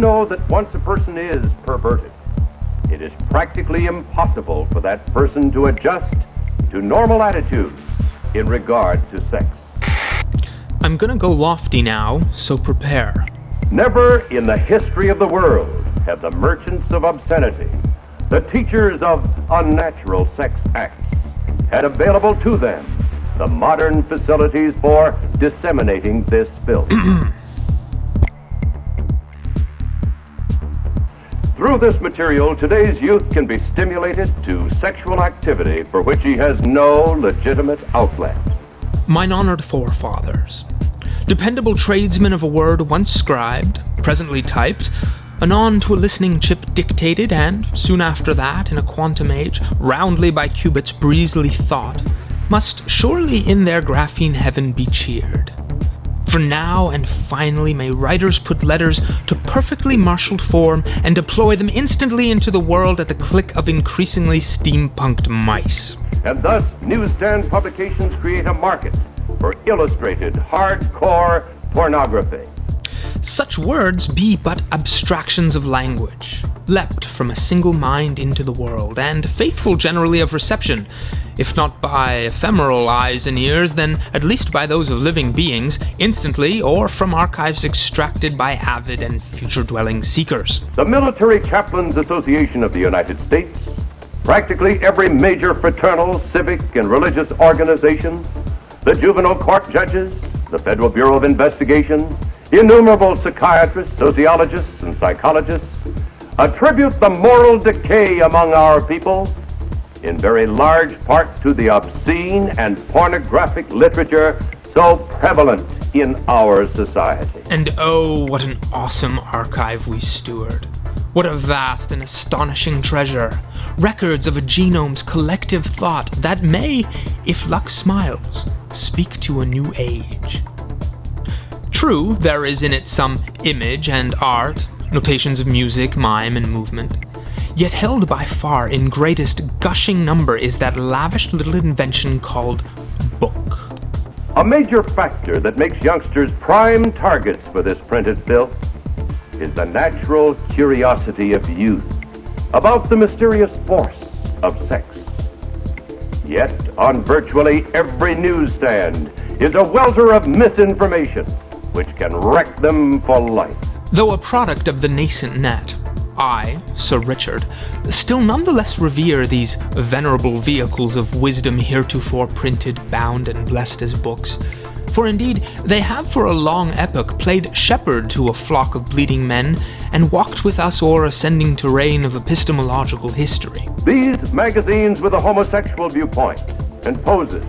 know that once a person is perverted, it is practically impossible for that person to adjust to normal attitudes in regard to sex. I'm gonna go lofty now, so prepare. Never in the history of the world have the merchants of obscenity, the teachers of unnatural sex acts, had available to them the modern facilities for disseminating this filth. Through this material, today's youth can be stimulated to sexual activity for which he has no legitimate outlet. Mine honored forefathers, dependable tradesmen of a word once scribed, presently typed, anon to a listening chip dictated, and, soon after that, in a quantum age, roundly by qubits breezily thought, must surely in their graphene heaven be cheered. For now and finally may writers put letters to perfectly marshaled form and deploy them instantly into the world at the click of increasingly steampunked mice. And thus, newsstand publications create a market for illustrated, hardcore pornography. Such words be but abstractions of language, leapt from a single mind into the world, and faithful generally of reception, if not by ephemeral eyes and ears, then at least by those of living beings, instantly, or from archives extracted by avid and future-dwelling seekers. The Military Chaplains Association of the United States, practically every major fraternal, civic, and religious organization, the juvenile court judges, the Federal Bureau of Investigation, innumerable psychiatrists, sociologists, and psychologists attribute the moral decay among our people in very large part to the obscene and pornographic literature so prevalent in our society. And oh, what an awesome archive we steward. What a vast and astonishing treasure. Records of a genome's collective thought that may, if luck smiles, speak to a new age. True, there is in it some image and art, notations of music, mime, and movement. Yet held by far in greatest gushing number is that lavish little invention called book. A major factor that makes youngsters prime targets for this printed filth is the natural curiosity of youth about the mysterious force of sex. Yet, on virtually every newsstand is a welter of misinformation which can wreck them for life. Though a product of the nascent net, I, Sir Richard, still nonetheless revere these venerable vehicles of wisdom heretofore printed, bound, and blessed as books. For indeed, they have for a long epoch played shepherd to a flock of bleeding men, and walked with us o'er ascending terrain of epistemological history. These magazines with a homosexual viewpoint and poses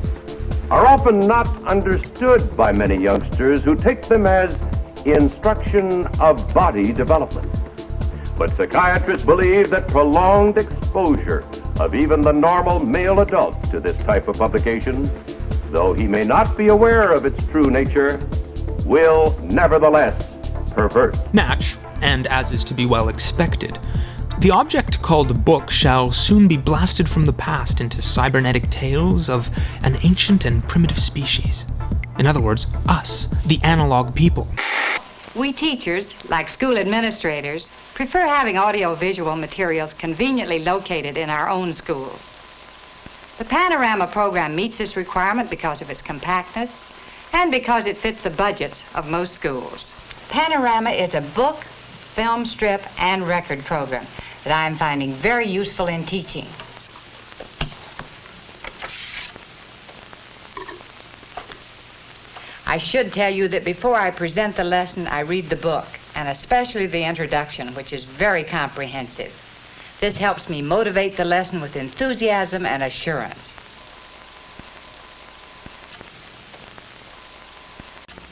are often not understood by many youngsters who take them as instruction of body development. But psychiatrists believe that prolonged exposure of even the normal male adult to this type of publication, though he may not be aware of its true nature, will nevertheless pervert. Natch, and as is to be well expected, the object called book shall soon be blasted from the past into cybernetic tales of an ancient and primitive species. In other words, us, the analog people. We teachers, like school administrators, prefer having audio-visual materials conveniently located in our own schools. The Panorama program meets this requirement because of its compactness and because it fits the budgets of most schools. Panorama is a book, film strip, and record program that I'm finding very useful in teaching. I should tell you that before I present the lesson, I read the book, and especially the introduction, which is very comprehensive. This helps me motivate the lesson with enthusiasm and assurance.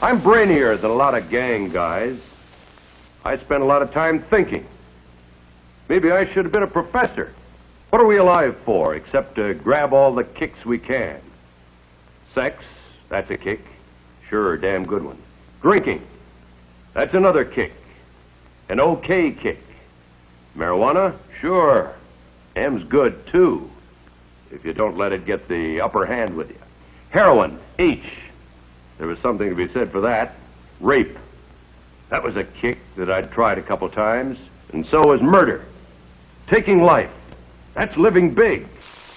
I'm brainier than a lot of gang guys. I spend a lot of time thinking. Maybe I should have been a professor. What are we alive for except to grab all the kicks we can? Sex, that's a kick. Sure, damn good one. Drinking, that's another kick. An okay kick. Marijuana, sure. M's good too, if you don't let it get the upper hand with you. Heroin, H. There was something to be said for that. Rape. That was a kick that I'd tried a couple times, and so was murder. Taking life. That's living big.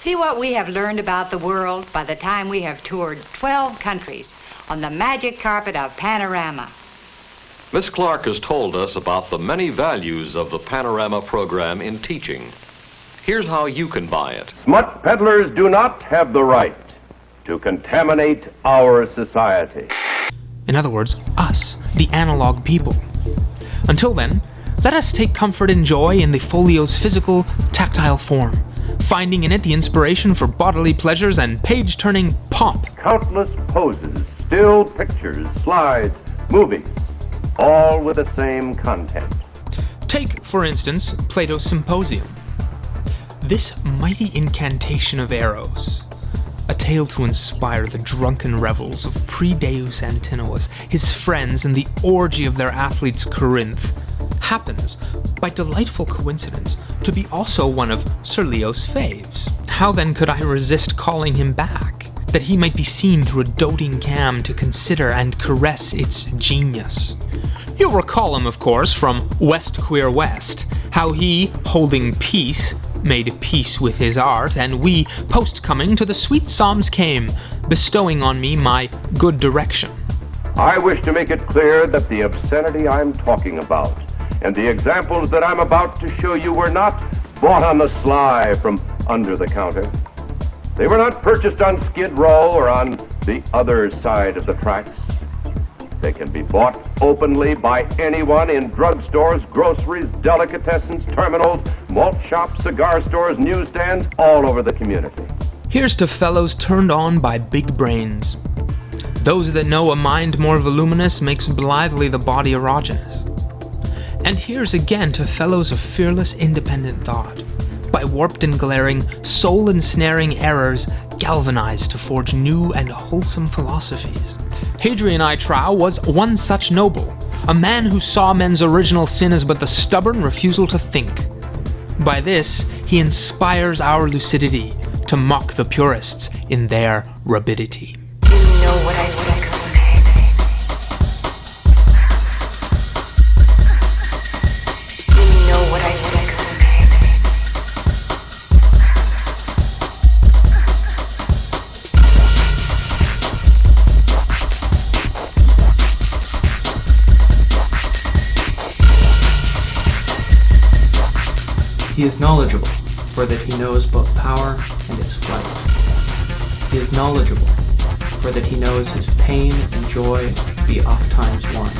See what we have learned about the world by the time we have toured 12 countries on the magic carpet of Panorama. Miss Clark has told us about the many values of the Panorama program in teaching. Here's how you can buy it. Smut peddlers do not have the right to contaminate our society. In other words, us, the analog people. Until then, let us take comfort and joy in the folio's physical, tactile form, finding in it the inspiration for bodily pleasures and page-turning pomp. Countless poses, still pictures, slides, movies, all with the same content. Take, for instance, Plato's Symposium. This mighty incantation of Eros, a tale to inspire the drunken revels of pre-Deus Antinous, his friends, and the orgy of their athletes Corinth, happens, by delightful coincidence, to be also one of Sir Leo's faves. How then could I resist calling him back, that he might be seen through a doting cam to consider and caress its genius? You'll recall him, of course, from West Queer West, how he, holding peace, made peace with his art, and we, post-coming to the sweet psalms came, bestowing on me my good direction. I wish to make it clear that the obscenity I'm talking about and the examples that I'm about to show you were not bought on the sly from under the counter. They were not purchased on Skid Row or on the other side of the tracks. They can be bought openly by anyone in drugstores, groceries, delicatessens, terminals, malt shops, cigar stores, newsstands, all over the community. Here's to fellows turned on by big brains. Those that know a mind more voluminous makes blithely the body erogenous. And here's again to fellows of fearless independent thought, by warped and glaring, soul-ensnaring errors galvanized to forge new and wholesome philosophies. Hadrian I Trow was one such noble, a man who saw men's original sin as but the stubborn refusal to think. By this, he inspires our lucidity to mock the purists in their rabidity. You know what I would have You know what I would have He is knowledgeable, for that he knows both power and its flight. He is knowledgeable, for that he knows his pain and joy be oft times one.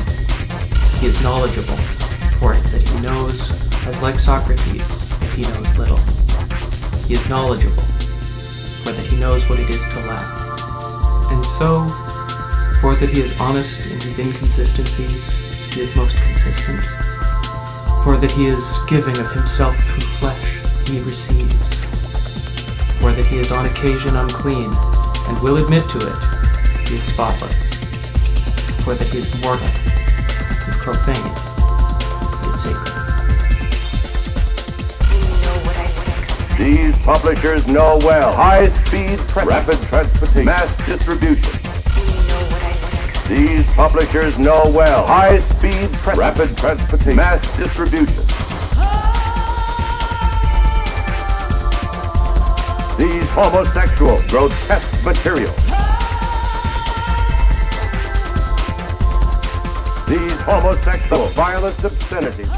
He is knowledgeable, for that he knows, as like Socrates, that he knows little. He is knowledgeable, for that he knows what it is to lack. And so, for that he is honest in his inconsistencies, he is most consistent. For that he is giving of himself through flesh, he receives. For that he is on occasion unclean, and will admit to it, he is spotless. For that he is mortal, and profane, he is sacred. These publishers know well high-speed, rapid transportation, mass distribution. These publishers know well high-speed, rapid transportation, mass distribution. These homosexual, grotesque materials. These homosexual, violent obscenities.